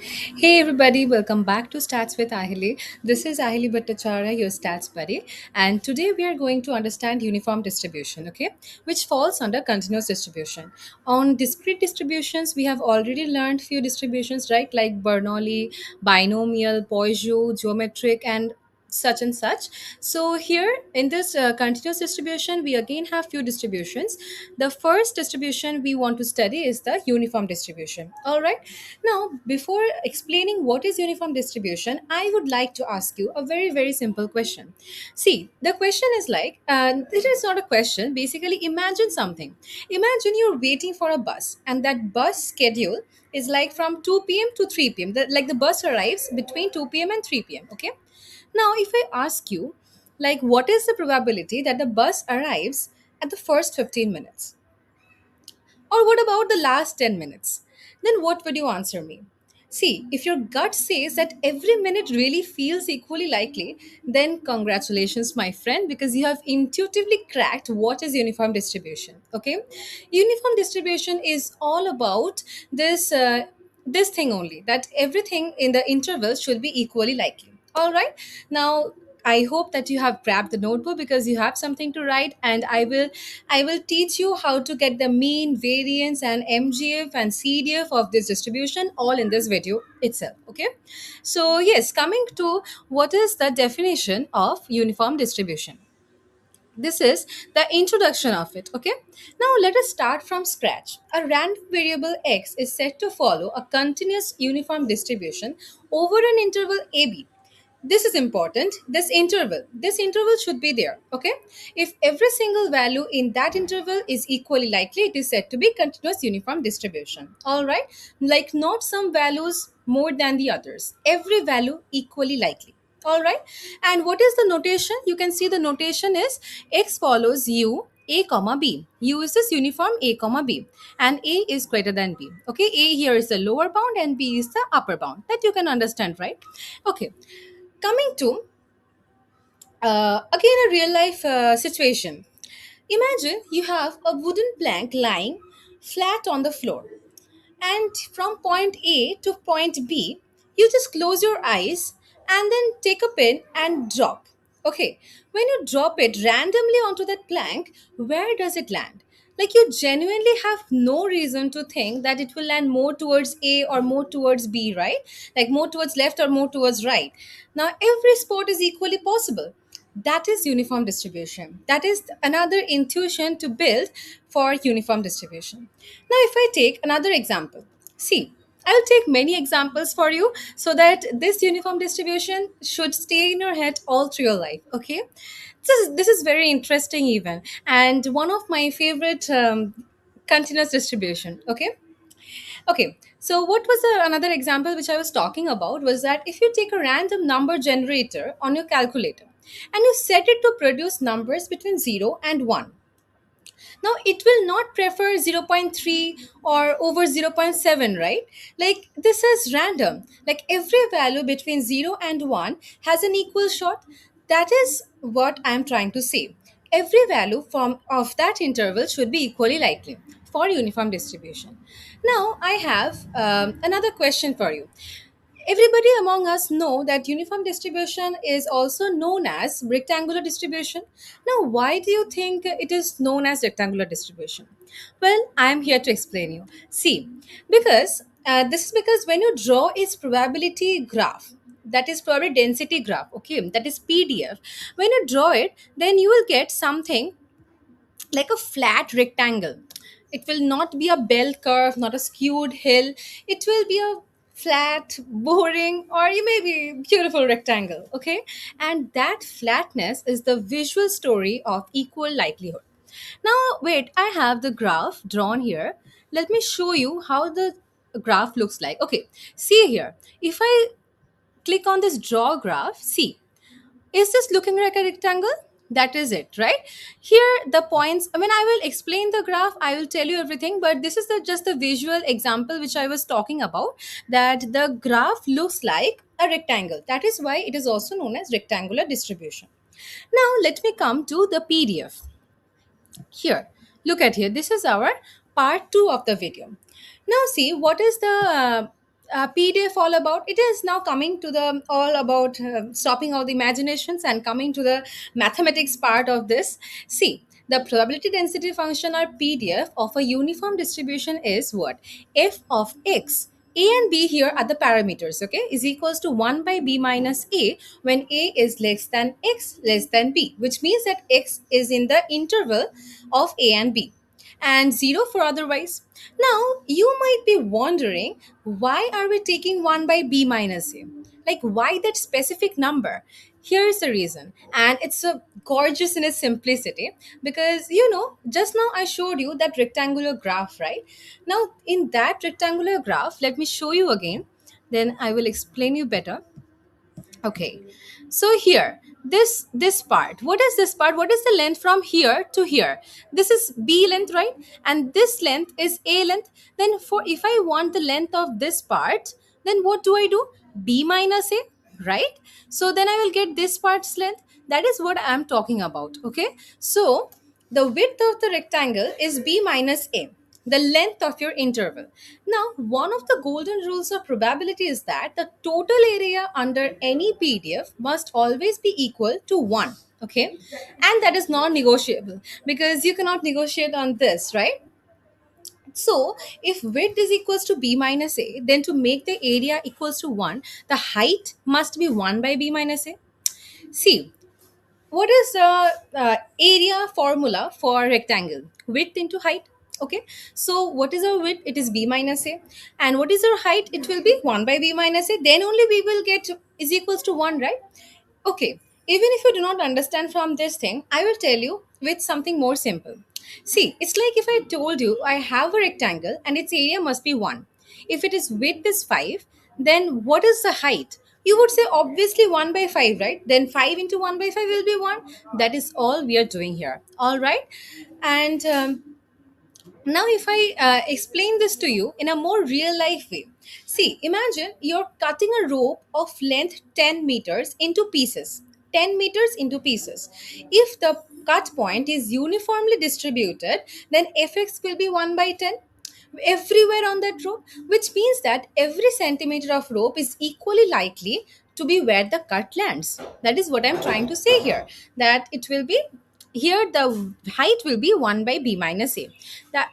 Hey everybody, welcome back to Stats with Ahili. This is Ahili Bhattacharya, your stats buddy, and today we are going to understand uniform distribution, okay, which falls under continuous distribution. On discrete distributions, we have already learned few distributions, right, like Bernoulli, binomial, Poisson, geometric, and such and such. So here in this continuous distribution, we again have few distributions. The first distribution we want to study is the uniform distribution. All right. Now, before explaining what is uniform distribution, I would like to ask you a very simple question. See, the question is like, it is not a question. Basically, imagine something. Imagine you're waiting for a bus, and that bus schedule is like from 2 p.m. to 3 p.m. Like the bus arrives between 2 p.m. and 3 p.m. Okay. Now, if I ask you, like, what is the probability that the bus arrives at the first 15 minutes? Or what about the last 10 minutes? Then what would you answer me? See, if your gut says that every minute really feels equally likely, then congratulations, my friend, because you have intuitively cracked what is uniform distribution. Okay, uniform distribution is all about this thing only, that everything in the intervals should be equally likely. All right, now I hope that you have grabbed the notebook because you have something to write, and I will teach you how to get the mean, variance, and MGF and CDF of this distribution all in this video itself. Okay. So yes, coming to what is the definition of uniform distribution. This is the introduction of it. Okay. Now let us start from scratch. A random variable x is said to follow a continuous uniform distribution over an interval AB. This is important. This interval should be there. Okay. If every single value in that interval is equally likely, it is said to be continuous uniform distribution. All right. Like not some values more than the others, every value equally likely. All right. And what is the notation? You can see the notation is x follows u a comma b. U is this uniform a comma b, and a is greater than b. Okay, a here is the lower bound and b is the upper bound. That you can understand, right? Okay, coming to again a real life situation. Imagine you have a wooden plank lying flat on the floor, and from point A to point B, you just close your eyes and then take a pin and drop. Okay, when you drop it randomly onto that plank, where does it land? Like you genuinely have no reason to think that it will land more towards A or more towards B, right? Like more towards left or more towards right. Now, every spot is equally possible. That is uniform distribution. That is another intuition to build for uniform distribution. Now, if I take another example, see, I'll take many examples for you so that this uniform distribution should stay in your head all through your life. Okay, this is very interesting, even, and one of my favorite continuous distribution. Okay, okay. So, what was another example which I was talking about was that if you take a random number generator on your calculator and you set it to produce numbers between 0 and 1. Now, it will not prefer zero point 0.3 or over zero point 0.7, right? Like, this is random. Like, every value between 0 and 1 has an equal shot. That is what I'm trying to say. Every value from of that interval should be equally likely for uniform distribution. Now, I have another question for you. Everybody among us know that uniform distribution is also known as rectangular distribution. Now, why do you think it is known as rectangular distribution? Well, I am here to explain you. See, because this is because when you draw its probability graph, that is probability density graph, okay, that is PDF. When you draw it, then you will get something like a flat rectangle. It will not be a bell curve, not a skewed hill. It will be a flat, boring, or you may be beautiful rectangle. Okay, and that flatness is the visual story of equal likelihood. Now, wait, I have the graph drawn here. Let me show you how the graph looks like. Okay, see here. If I click on this draw graph, see, is this looking like a rectangle? That is it, right? Here, the points, when I will explain the graph, I will tell you everything, but this is just the visual example which I was talking about, that the graph looks like a rectangle. That is why it is also known as rectangular distribution. Now, let me come to the PDF. Here, look at here. This is our part 2 of the video. Now, see what is the PDF all about? It is now coming to the all about stopping all the imaginations and coming to the mathematics part of this. See, the probability density function or PDF of a uniform distribution is what? F of x. A and B here are the parameters, okay, is equals to 1 by B minus A when A is less than x less than B, which means that x is in the interval of A and B and 0 for otherwise. Now, you might be wondering, why are we taking 1 by b minus a? Like, why that specific number? Here's the reason, and it's a gorgeous in its simplicity, because just now I showed you that rectangular graph, right? Now, in that rectangular graph, let me show you again, then I will explain you better. Okay, so here, this part, what is this part? What is the length from here to here? This is b length, right? And this length is a length. Then for if I want the length of this part, then what do I do? B minus a, right? So then I will get this part's length. That is what I am talking about. Okay, so the width of the rectangle is b minus a, the length of your interval. Now, one of the golden rules of probability is that the total area under any PDF must always be equal to 1. Okay, and that is non negotiable because you cannot negotiate on this, right? So, if width is equals to b minus a, then to make the area equals to 1, the height must be 1 by b minus a. See, what is the area formula for rectangle? Width into height. Okay, so what is our width? It is b minus a. And what is our height? It will be 1 by b minus a. Then only we will get is equals to 1, right? Okay, even if you do not understand from this thing, I will tell you with something more simple. See, it's like if I told you I have a rectangle and its area must be 1. If it is width is 5, then what is the height? You would say obviously 1 by 5, right? Then 5 into 1 by 5 will be 1. That is all we are doing here. All right. And now, if I explain this to you in a more real life way, see, imagine you're cutting a rope of length 10 meters into pieces. 10 meters into pieces. If the cut point is uniformly distributed, then fx will be 1 by 10 everywhere on that rope, which means that every centimeter of rope is equally likely to be where the cut lands. That is what I'm trying to say here, that it will be here the height will be 1 by b minus a,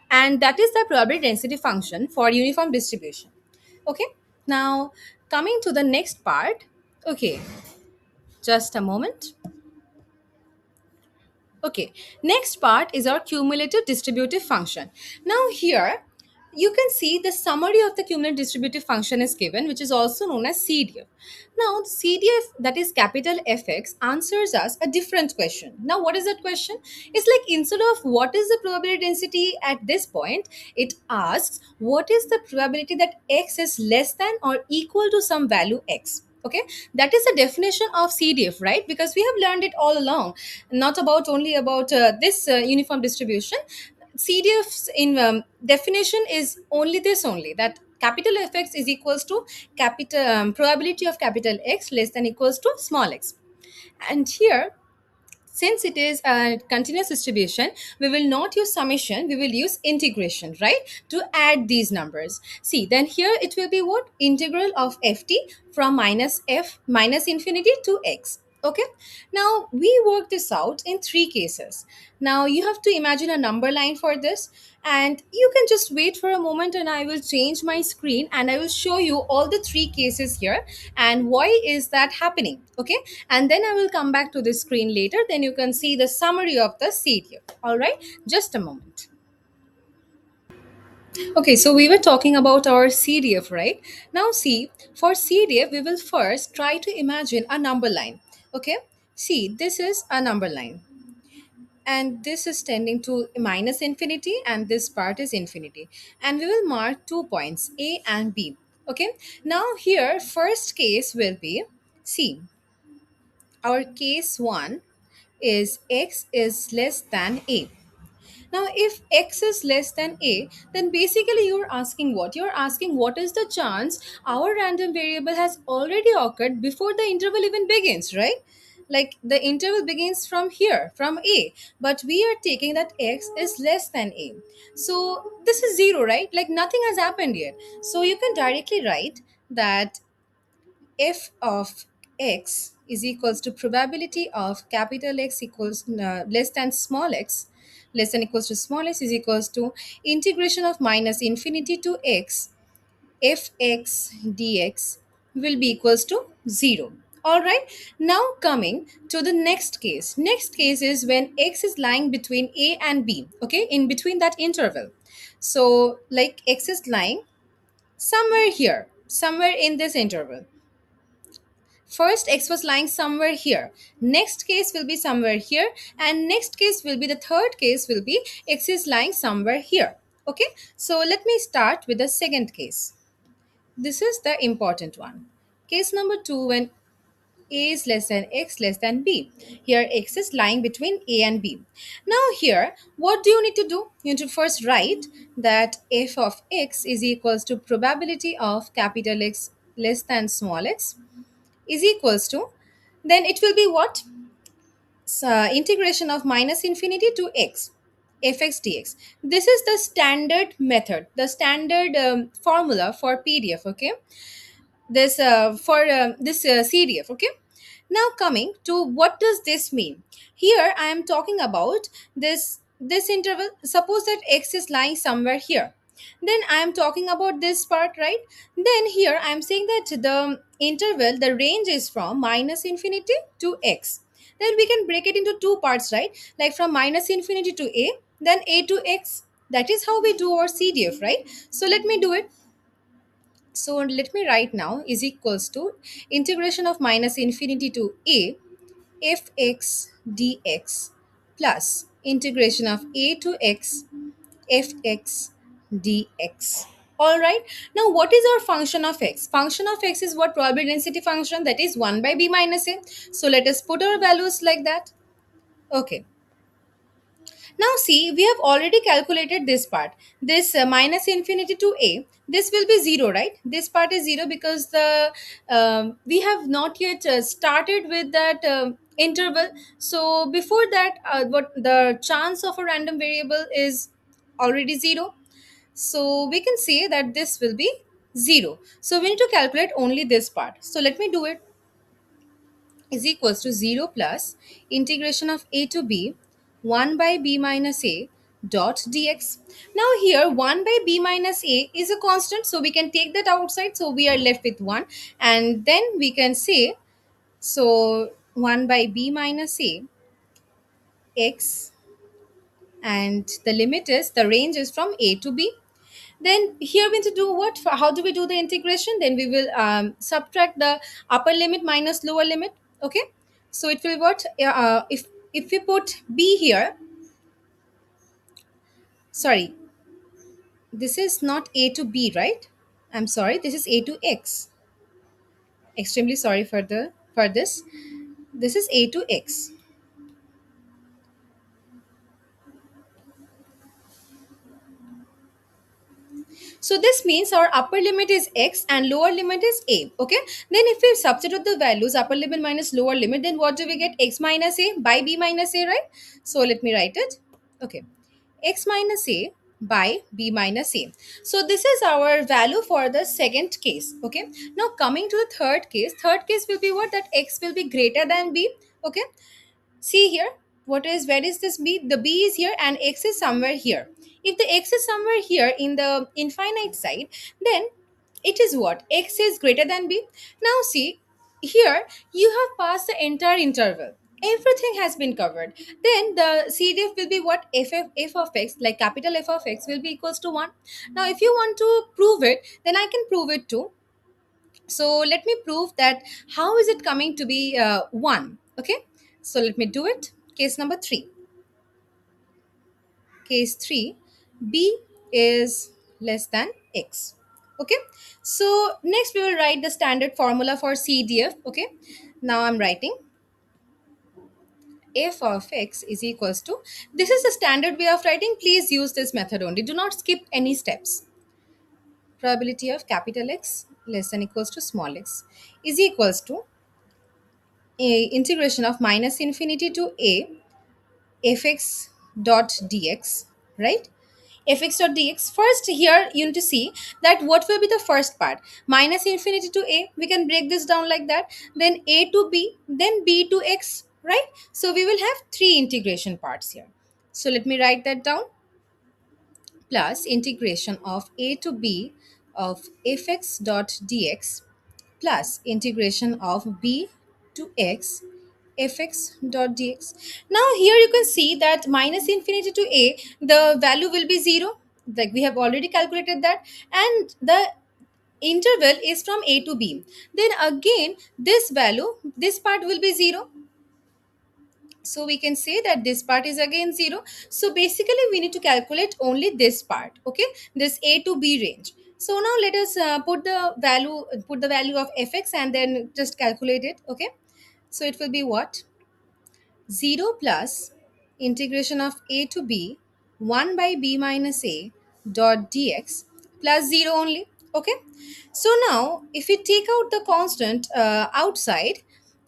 and that is the probability density function for uniform distribution. Okay, now coming to the next part. Okay, just a moment. Okay, next part is our cumulative distributive function. Now here you can see the summary of the cumulative distributive function is given, which is also known as CDF. Now CDF, that is capital Fx, answers us a different question. Now what is that question? It's like instead of what is the probability density at this point, it asks what is the probability that x is less than or equal to some value x. Okay, that is the definition of CDF, right? Because we have learned it all along, not about only about this uniform distribution. CDF's in definition is only this only, that capital Fx is equals to capital probability of capital X less than equals to small x. And here, since it is a continuous distribution, we will not use summation, we will use integration, right, to add these numbers. See, then here it will be what? Integral of ft from minus f minus infinity to x. Okay, now we work this out in three cases. Now you have to imagine a number line for this, and you can just wait for a moment and I will change my screen and I will show you all the three cases here and why is that happening. Okay, and then I will come back to this screen later, then you can see the summary of the CDF. All right, just a moment. Okay, so we were talking about our CDF, right? Now, see, for CDF, we will first try to imagine a number line. Okay, see, this is a number line, and this is tending to minus infinity, and this part is infinity. And we will mark 2 points, A and B. Okay, now here, first case will be, see, our case one is x is less than A. Now, if x is less than a, then basically you're asking what? You're asking what is the chance our random variable has already occurred before the interval even begins, right? like the interval begins from here, from a, but we are taking that x is less than a. So this is 0, right? Like nothing has happened yet. So you can directly write that f of x is equals to probability of capital X equals less than small x, less than equals to small x, is equals to integration of minus infinity to x f x dx will be equals to 0. All right. Now coming to the next case. Next case is when x is lying between a and b, okay, in between that interval. So like x is lying somewhere here, somewhere in this interval. First, x was lying somewhere here. Next case will be somewhere here. And next case will be, the third case will be x is lying somewhere here. Okay. So let me start with the second case. This is the important one. Case number 2, when a is less than x less than b. Here x is lying between a and b. Now here, what do you need to do? You need to first write that f of x is equals to probability of capital X less than small x is equals to, then it will be what? Integration of minus infinity to x fx dx. This is the standard method, the standard formula for pdf, okay, this for this CDF. Okay. Now coming to what does this mean? Here I am talking about this interval. Suppose that x is lying somewhere here. Then I am talking about this part, right? Then here I am saying that the interval, the range is from minus infinity to x. Then we can break it into two parts, right? Like from minus infinity to a, then a to x. That is how we do our CDF, right? So let me do it. So let me write now is equals to integration of minus infinity to a fx dx plus integration of a to x fx dx. All right. Now what is our function of x? Function of x is what? Probability density function, that is 1 by b minus a. So let us put our values like that. Okay. Now see, we have already calculated this part. This minus infinity to a, this will be 0, right? This part is 0 because the we have not yet started with that interval. So before that, what the chance of a random variable is already 0. So we can say that this will be 0. So we need to calculate only this part. So let me do it. Is equals to 0 plus integration of a to b 1 by b minus a dot dx. Now here 1 by b minus a is a constant, so we can take that outside, so we are left with 1, and then we can say, so 1 by b minus a x, and the limit is, the range is from a to b. Then here we need to do what? How do we do the integration? Then we will subtract the upper limit minus lower limit. Okay. So it will what? If we put b here, sorry, this is not a to b, right? I'm sorry, this is a to x. Extremely sorry for this. This is a to x. So this means our upper limit is x and lower limit is a. Okay. Then if we substitute the values, upper limit minus lower limit, then what do we get? X minus a by b minus a, right? So let me write it. Okay. X minus a by b minus a. So this is our value for the second case. Okay. Now coming to the third case. Third case will be what? That x will be greater than b. Okay. See here, where is this b? The b is here and x is somewhere here. If the x is somewhere here in the infinite side, then it is what? X is greater than b. Now see, here you have passed the entire interval. Everything has been covered. Then the CDF will be what? F of x, like capital F of x, will be equals to 1. Now if you want to prove it, then I can prove it too. So let me prove that how is it coming to be 1. Okay. So let me do it. Case number 3. Case 3, b is less than x. Okay. So next we will write the standard formula for CDF. Okay. Now I'm writing f of x is equals to, this is the standard way of writing. Please use this method only. Do not skip any steps. Probability of capital X less than equals to small x is equals to integration of minus infinity to a fx dot dx, right? Fx dot dx. First, here you need to see that what will be the first part. Minus infinity to a, we can break this down like that. Then a to b, then b to x, right? So we will have three integration parts here. So let me write that down. Plus integration of a to b of fx dot dx plus integration of b to x fx dot dx. Now here you can see that minus infinity to a, the value will be 0, like we have already calculated that, and the interval is from a to b. Then again this value, this part will be 0, so we can say that this part is again 0. So basically we need to calculate only this part, okay, this a to b range. So now let us put the value of fx and then just calculate it, okay. So it will be what, 0 plus integration of a to b 1 by b minus a dot dx plus 0 only, okay. So now if we take out the constant outside,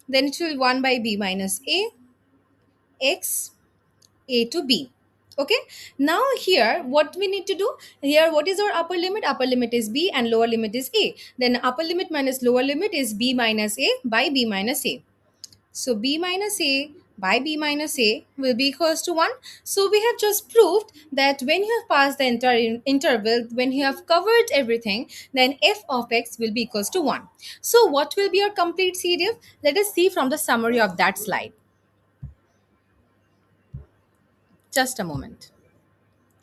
then it will be 1 by b minus a x a to b, okay. Now here what we need to do, here what is our upper limit? Upper limit is b and lower limit is a. Then upper limit minus lower limit is b minus a by b minus a. So b minus a by b minus a will be equals to 1. So we have just proved that when you have passed the entire interval, when you have covered everything, then f of x will be equals to 1. So what will be your complete CDF? Let us see from the summary of that slide. Just a moment,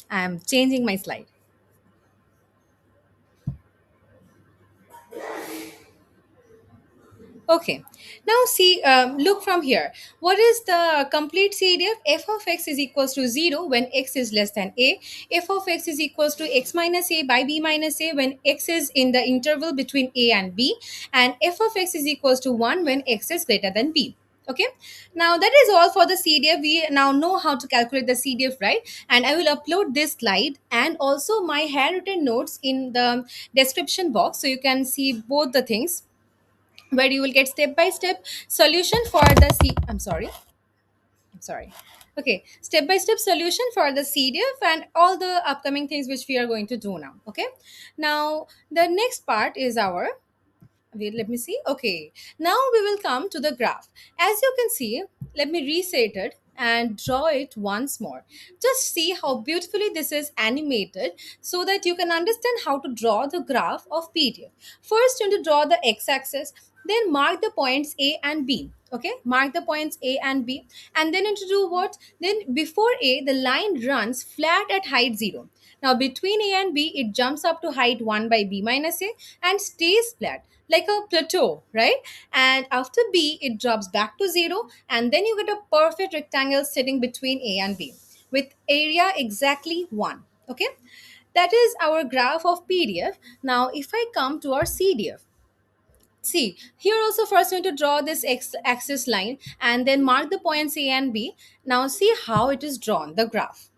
I am changing my slide. Okay. Now see, look from here. What is the complete CDF? F of x is equals to 0 when x is less than a. F of x is equals to x minus a by b minus a when x is in the interval between a and b. And f of x is equals to 1 when x is greater than b. Okay. Now that is all for the CDF. We now know how to calculate the CDF, right? And I will upload this slide and also my handwritten notes in the description box so you can see both the things, where you will get step by step solution for the I'm sorry. Okay, step by step solution for the CDF and all the upcoming things which we are going to do now. Okay, now the next part is our, wait, let me see. Okay, now we will come to the graph. As you can see, let me reset it and draw it once more. Just see how beautifully this is animated so that you can understand how to draw the graph of PDF. First, you need to draw the x-axis, then mark the points A and B. Okay, mark the points A and B, and then you need to do what? Then before A, the line runs flat at height 0. Now between A and B, it jumps up to height 1 by B minus A and stays flat like a plateau, right? And after B, it drops back to 0, and then you get a perfect rectangle sitting between A and B with area exactly 1. Okay, that is our graph of PDF. Now, if I come to our CDF, see here also first we need to draw this x-axis line and then mark the points A and B. Now, see how it is drawn, the graph.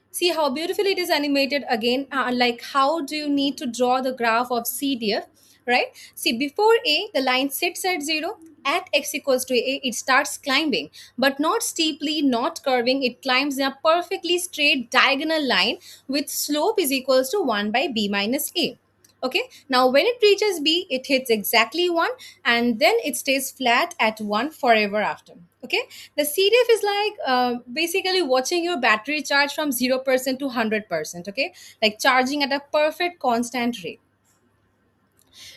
See how beautifully it is animated again. Like, how do you need to draw the graph of CDF, right? See, before A, the line sits at 0. At x equals to A, it starts climbing, but not steeply, not curving. It climbs in a perfectly straight diagonal line with slope is equals to 1 by B minus A. Okay, now when it reaches B, it hits exactly 1 and then it stays flat at 1 forever after. Okay, the CDF is like basically watching your battery charge from 0% to 100%. Okay, like charging at a perfect constant rate.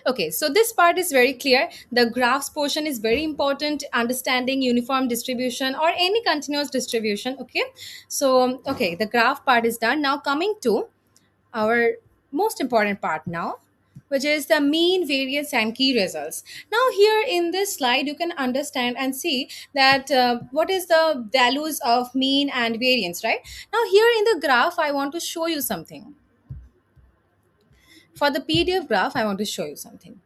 Okay, so this part is very clear. The graphs portion is very important, understanding uniform distribution or any continuous distribution. Okay, so okay, the graph part is done. Now coming to our most important part now, which is the mean, variance, and key results. Now here in this slide you can understand and see that what is the values of mean and variance, right? Now here in the graph I want to show you something. For the PDF graph I want to show you something.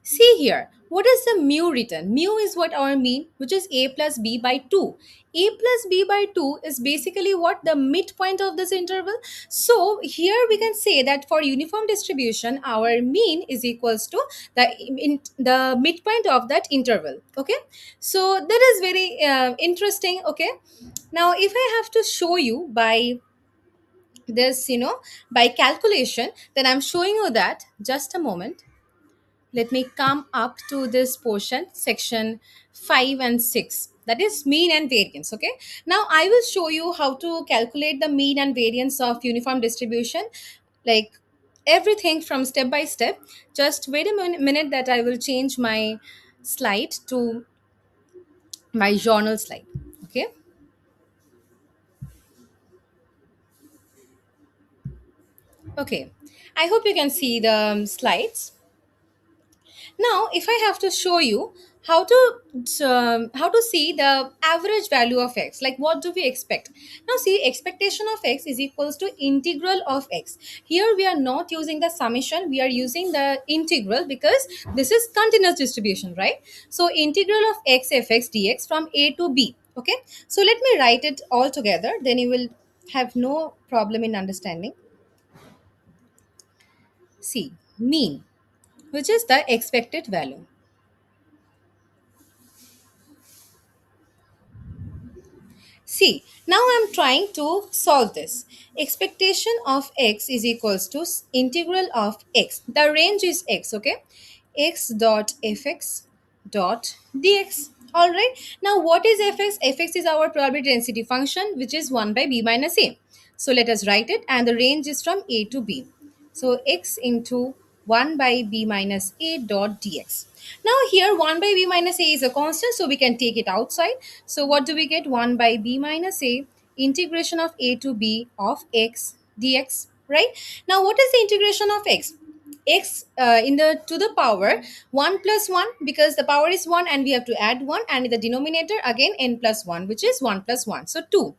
See here, what is the mu written? Mu is what our mean, which is a plus b by 2. A plus b by 2 is basically what? The midpoint of this interval. So here we can say that for uniform distribution, our mean is equals to the midpoint of that interval. Okay. So that is very interesting. Okay. Now, if I have to show you by this, by calculation, then I'm showing you that. Just a moment, let me come up to this portion, section 5 and 6, that is mean and variance. Okay, now I will show you how to calculate the mean and variance of uniform distribution, like everything from step by step. Just wait a minute that I will change my slide to my journal slide. Okay. Okay, I hope you can see the slides. Now, if I have to show you how to see the average value of x, like what do we expect? Now, see, expectation of x is equals to integral of x. Here, we are not using the summation; we are using the integral because this is continuous distribution, right? So, integral of x f(x) dx from a to b. Okay. So, let me write it all together. Then you will have no problem in understanding. See, mean, which is the expected value. See, now I'm trying to solve this. Expectation of x is equals to integral of x. The range is x, okay? X dot fx dot dx. All right. Now, what is fx? Fx is our probability density function, which is 1 by b minus a. So, let us write it, and the range is from a to b. So, x into 1 by b minus a dot dx. Now here 1 by b minus a is a constant, so we can take it outside. So what do we get? 1 by b minus a integration of a to b of x dx, right? Now what is the integration of x? X in the to the power 1 plus 1, because the power is 1 and we have to add 1, and in the denominator again n plus 1, which is 1 plus 1, so 2.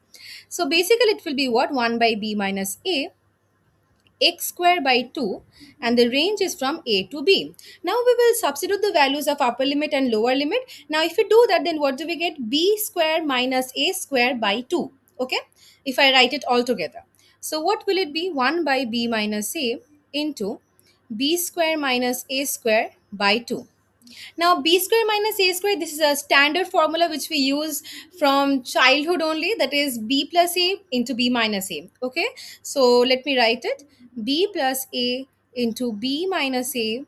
So basically it will be what? 1 by b minus a x square by 2, and the range is from a to b. Now we will substitute the values of upper limit and lower limit. Now if we do that, then what do we get? B square minus a square by 2. Okay, if I write it all together, so what will it be? 1 by b minus a into b square minus a square by 2. Now, b square minus a square, this is a standard formula which we use from childhood only, that is b plus a into b minus a. Okay, so let me write it: b plus a into b minus a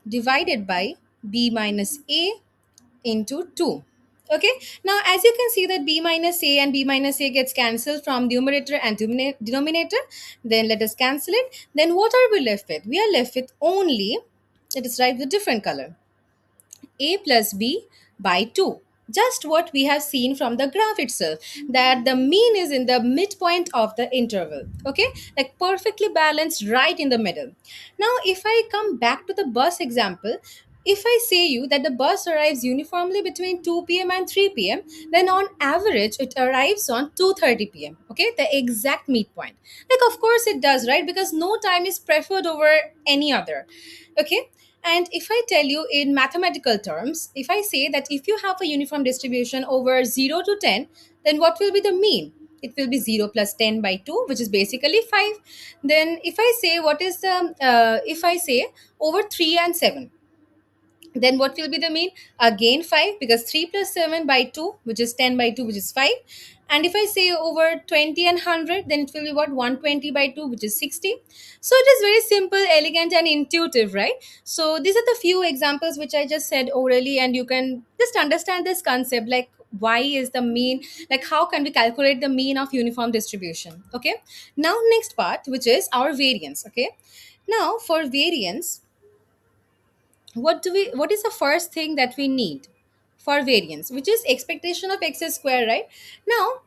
divided by b minus a into 2. Okay, now as you can see that b minus a and b minus a gets cancelled from numerator and denominator, then let us cancel it. Then what are we left with? We are left with only, let us write with different color, a plus b by 2. Just what we have seen from the graph itself, that the mean is in the midpoint of the interval. Okay, like perfectly balanced right in the middle. Now if I come back to the bus example, if I say you that the bus arrives uniformly between 2 p.m. and 3 p.m., then on average it arrives on 2:30 p.m. Okay, the exact midpoint. Like of course it does, right? Because no time is preferred over any other. Okay, and if I tell you in mathematical terms, if I say that if you have a uniform distribution over 0 to 10, then what will be the mean? It will be 0 plus 10 by 2, which is basically 5. Then if I say what is the, if I say over 3 and 7, then what will be the mean? Again 5, because 3 plus 7 by 2, which is 10 by 2, which is 5. And if I say over 20 and 100, then it will be what? 120 by 2, which is 60. So it is very simple, elegant, and intuitive, right? So these are the few examples which I just said orally, and you can just understand this concept, like why is the mean, like how can we calculate the mean of uniform distribution. Okay, now next part, which is our variance. Okay, now for variance, what is the first thing that we need for variance, which is expectation of x square, right? Now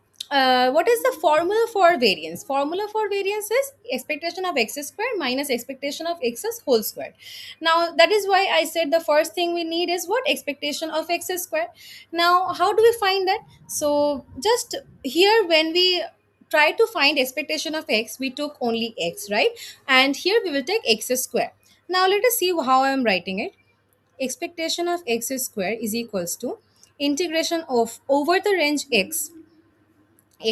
what is the formula for variance? Formula for variance is expectation of x square minus expectation of x whole square. Now that is why I said the first thing we need is what? Expectation of x square. Now how do we find that? So just here, when we try to find expectation of x, we took only x, right? And here we will take x square. Now let us see how I am writing it. expectation of x square is equals to integration of over the range x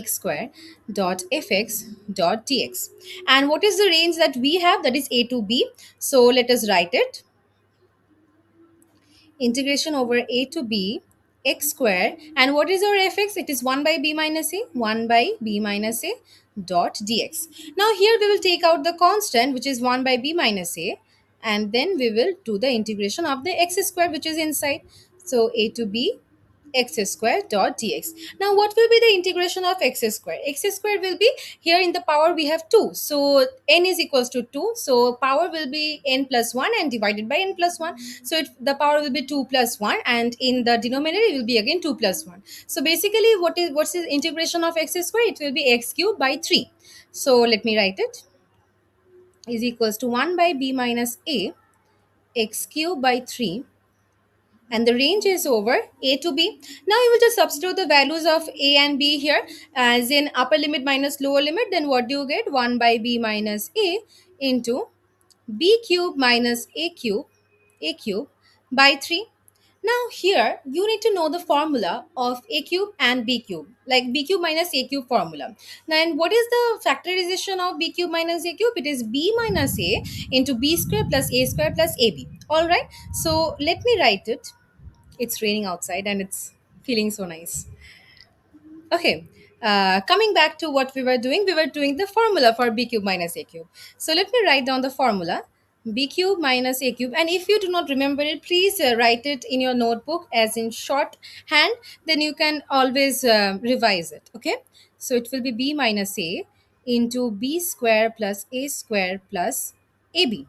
square dot fx dot dx. And what is the range that we have? That is a to b. So let us write it. Integration over a to b x square, and what is our fx? It is 1 by b minus a, 1 by b minus a dot dx. Now here we will take out the constant, which is 1 by b minus a, and then we will do the integration of the x square, which is inside. So a to b x square dot dx. Now what will be the integration of x square? X square will be, here in the power we have 2, so n is equals to 2, so power will be n plus 1 and divided by n plus 1. So the power will be 2 plus 1, and in the denominator it will be again 2 plus 1. So basically what's the integration of x square? It will be x cube by 3. So let me write it, is equals to 1 by b minus a x cube by 3, and the range is over a to b. Now you will just substitute the values of a and b here, as in upper limit minus lower limit. Then what do you get? 1 by b minus a into b cube minus a cube by 3. Now here you need to know the formula of a cube and b cube, like b cube minus a cube formula. Then what is the factorization of b cube minus a cube? It is b minus a into b square plus a square plus ab. All right, so let me write it. It's raining outside and it's feeling so nice. Okay, coming back to what we were doing the formula for b cube minus a cube. So let me write down the formula, b cube minus a cube. And if you do not remember it, please write it in your notebook as in shorthand, then you can always revise it. Okay, so it will be b minus a into b square plus a square plus ab.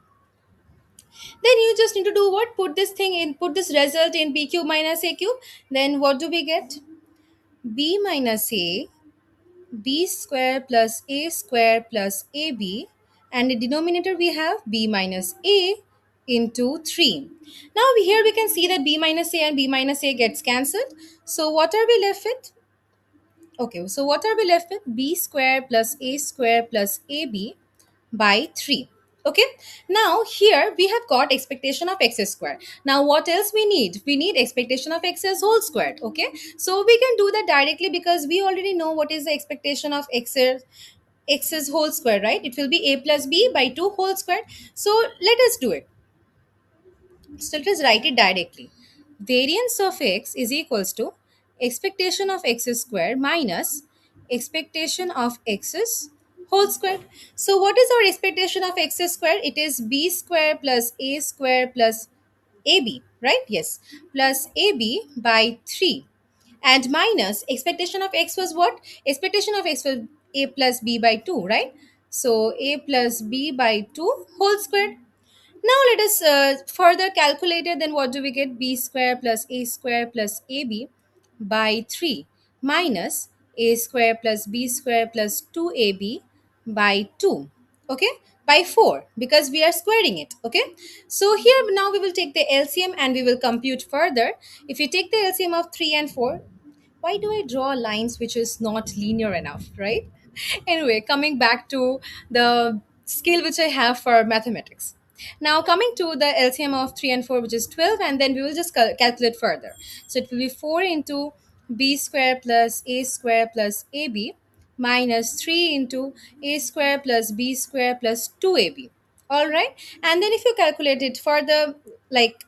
Then you just need to do what? Put this thing in, put this result in b cube minus a cube. Then what do we get? B minus a, b square plus a square plus ab, and the denominator we have b minus a into 3. Now here we can see that b minus a and b minus a gets cancelled. So what are we left with? Okay, so what are we left with? B square plus a square plus ab by 3. Okay, now here we have got expectation of x square. Now what else we need? We need expectation of x as whole squared. Okay, so we can do that directly because we already know what is the expectation of x is whole square, right? It will be a plus b by 2 whole squared. So let us do it. So let us write it directly. Variance of x is equals to expectation of x square minus expectation of x's whole square. So what is our expectation of x square? It is b square plus a square plus ab, right? Yes, plus ab by 3, and minus expectation of x was what? Expectation of x was a plus b by 2, right? So a plus b by 2 whole square. Now let us further calculate it. Then what do we get? B square plus a square plus ab by 3 minus a square plus b square plus 2ab by 2. Okay, by 4, because we are squaring it. Okay, so here now we will take the LCM and we will compute further. If you take the LCM of 3 and 4, why do I draw lines which is not linear enough, right? Anyway, coming back to the skill which I have for mathematics. Now coming to the LCM of 3 and 4, which is 12, and then we will just calculate further. So it will be 4 into b square plus a square plus ab minus 3 into a square plus b square plus 2ab. All right, and then if you calculate it further, like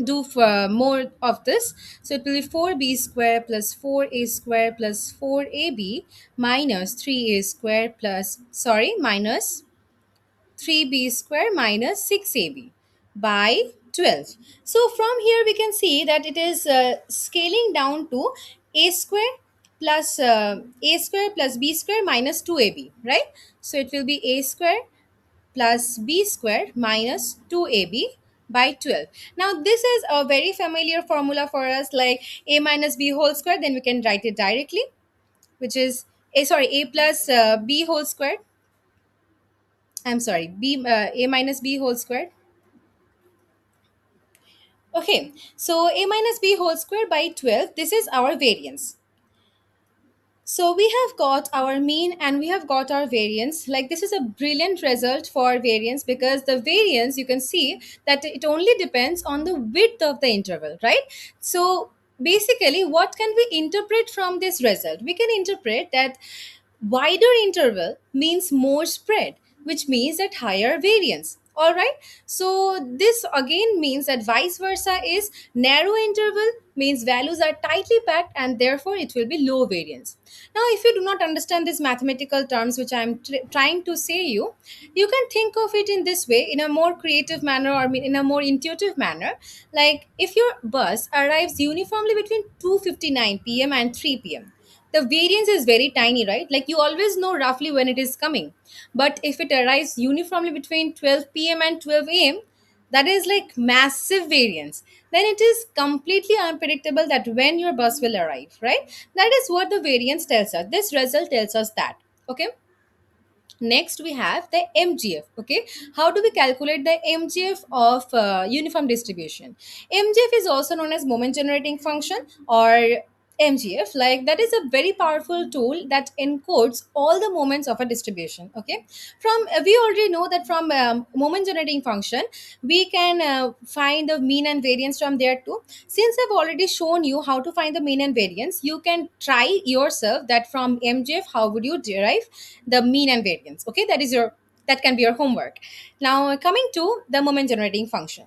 do for more of this, so it will be 4b square plus 4a square plus 4ab minus 3a square plus, sorry, minus 3b square minus 6ab by 12. So from here we can see that it is scaling down to a square plus a square plus b square minus 2ab, right? So it will be a square plus b square minus 2ab by 12. Now this is a very familiar formula for us, like a minus b whole square. Then we can write it directly, which is a plus b whole square. I'm sorry, a minus b whole square. Okay, so a minus b whole square by 12, this is our variance. So we have got our mean and we have got our variance. Like this is a brilliant result for variance, because the variance, you can see that it only depends on the width of the interval, right? So basically, what can we interpret from this result? We can interpret that wider interval means more spread, which means that higher variance. All right. So this again means that vice versa is narrow interval means values are tightly packed and therefore it will be low variance. Now, if you do not understand these mathematical terms which I am trying to say you can think of it in this way, in a more creative manner, or in a more intuitive manner. Like if your bus arrives uniformly between 2:59 p.m. and 3 p.m., the variance is very tiny, right? Like you always know roughly when it is coming. But if it arrives uniformly between 12 p.m. and 12 a.m., that is like massive variance. Then it is completely unpredictable that when your bus will arrive, right? That is what the variance tells us. This result tells us that. Okay. Next, we have the MGF. Okay, how do we calculate the MGF of uniform distribution? MGF is also known as moment generating function, or MGF. Like that is a very powerful tool that encodes all the moments of a distribution. Okay, from we already know that from moment generating function we can find the mean and variance from there too. Since I've already shown you how to find the mean and variance, you can try yourself that from MGF how would you derive the mean and variance. Okay, that can be your homework. Now coming to the moment generating function.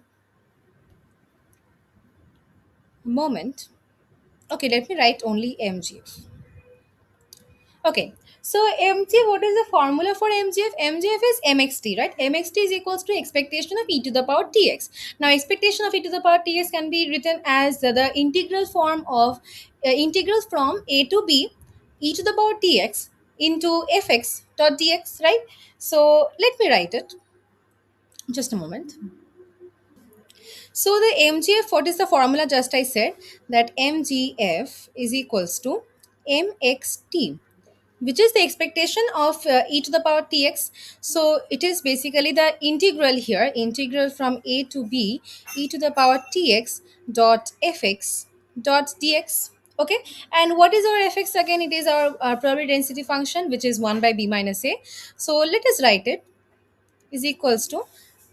Moment. Okay, let me write only MGF. Okay, so MGF, what is the formula for MGF? MGF is MXT, right? MXT is equals to expectation of e to the power tx. Now, expectation of e to the power tx can be written as the integral form of integral from a to b e to the power tx into fx dot dx, right? So let me write it. Just a moment. So the MGF, what is the formula? Just I said that MGF is equals to MXT, which is the expectation of e to the power tx. So it is basically the integral here, integral from a to b e to the power tx dot fx dot dx. Okay, and what is our fx again? It is our probability density function, which is 1 by b minus a. So let us write it is equals to,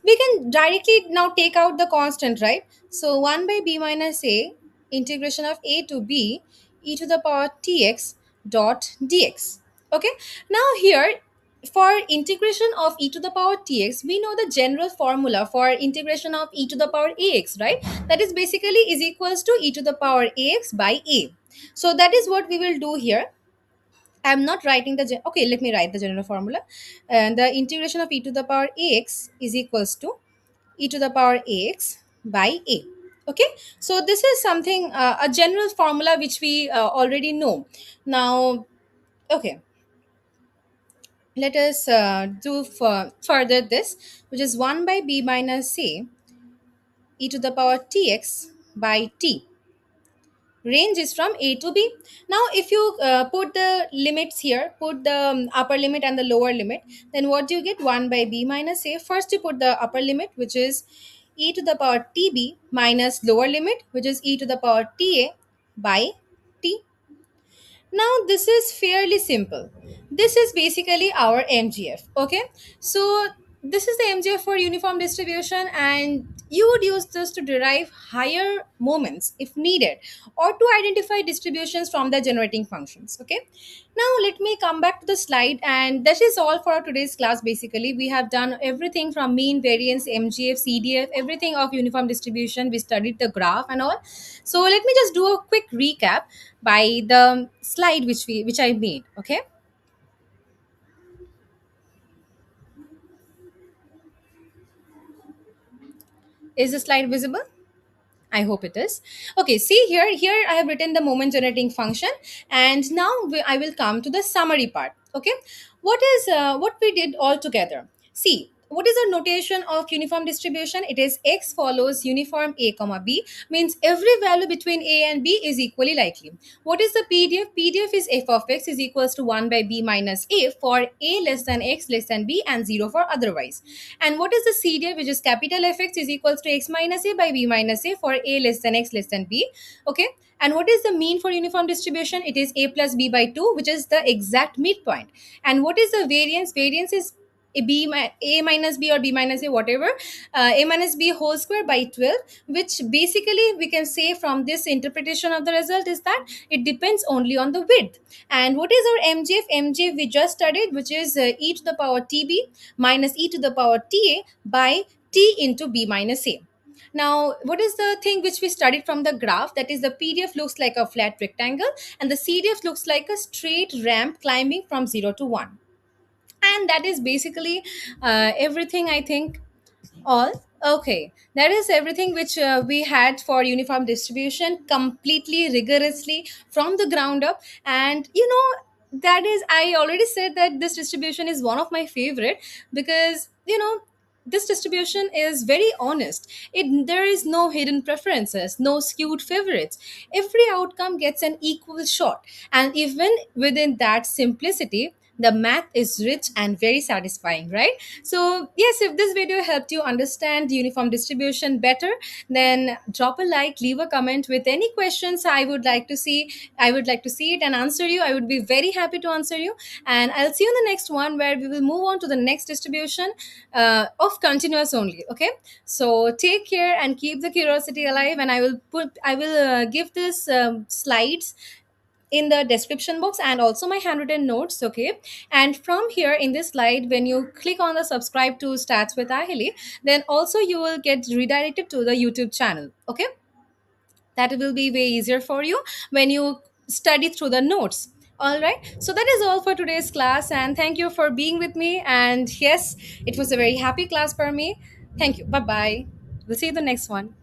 we can directly now take out the constant, right? So 1 by b minus a integration of a to b e to the power tx dot dx. Okay, now here for integration of e to the power tx, we know the general formula for integration of e to the power ax, right? That is basically is equals to e to the power ax by a. So that is what we will do here. I'm not writing the okay, let me write the general formula. And the integration of e to the power ax is equals to e to the power ax by a. Okay, so this is something a general formula which we already know. Now, okay, let us do further this, which is 1 by b minus a e to the power tx by t. Range is from a to b. Now if you put the limits here, put the upper limit and the lower limit, then what do you get? 1 by b minus a. First you put the upper limit, which is e to the power tb, minus lower limit, which is e to the power ta by t. Now this is fairly simple. This is basically our MGF. Okay, so this is the MGF for uniform distribution, and you would use this to derive higher moments if needed, or to identify distributions from the generating functions. Okay, now let me come back to the slide, and that is all for today's class. Basically, we have done everything from mean, variance, MGF, CDF, everything of uniform distribution. We studied the graph and all. So let me just do a quick recap by the slide which I made. Okay, is the slide visible? I hope it is. Okay, see here. Here I have written the moment generating function, and now I will come to the summary part. Okay, what we did all together? See, what is the notation of uniform distribution? It is x follows uniform a comma b, means every value between a and b is equally likely. What is the pdf? Pdf is f of x is equals to 1 by b minus a for a less than x less than b and 0 for otherwise. And what is the cdf, which is capital fx is equals to x minus a by b minus a for a less than x less than b. Okay. And what is the mean for uniform distribution? It is a plus b by 2, which is the exact midpoint. And what is the variance? Variance is a minus b or b minus a, whatever, a minus b whole square by 12, which basically we can say from this interpretation of the result is that it depends only on the width. And what is our mgf? Mgf we just studied, which is e to the power tb minus e to the power ta by t into b minus a. Now, what is the thing which we studied from the graph? That is, the PDF looks like a flat rectangle and the CDF looks like a straight ramp climbing from 0 to 1. And that is basically everything, I think. All okay. That is everything which we had for uniform distribution, completely rigorously from the ground up. And that is, I already said that this distribution is one of my favorite because this distribution is very honest. There is no hidden preferences, no skewed favorites. Every outcome gets an equal shot, and even within that simplicity, the math is rich and very satisfying, right? So yes, if this video helped you understand uniform distribution better, then drop a like, leave a comment with any questions I would like to see it and answer you. I would be very happy to answer you. And I'll see you in the next one, where we will move on to the next distribution of continuous only. Okay, so take care and keep the curiosity alive. And I will give this slides in the description box and also my handwritten notes. Okay, and from here in this slide, when you click on the subscribe to Stats with Ahili, then also you will get redirected to the YouTube channel. Okay, that will be way easier for you when you study through the notes. All right, so that is all for today's class, and thank you for being with me. And yes, it was a very happy class for me. Thank you. Bye bye. We'll see you in the next one.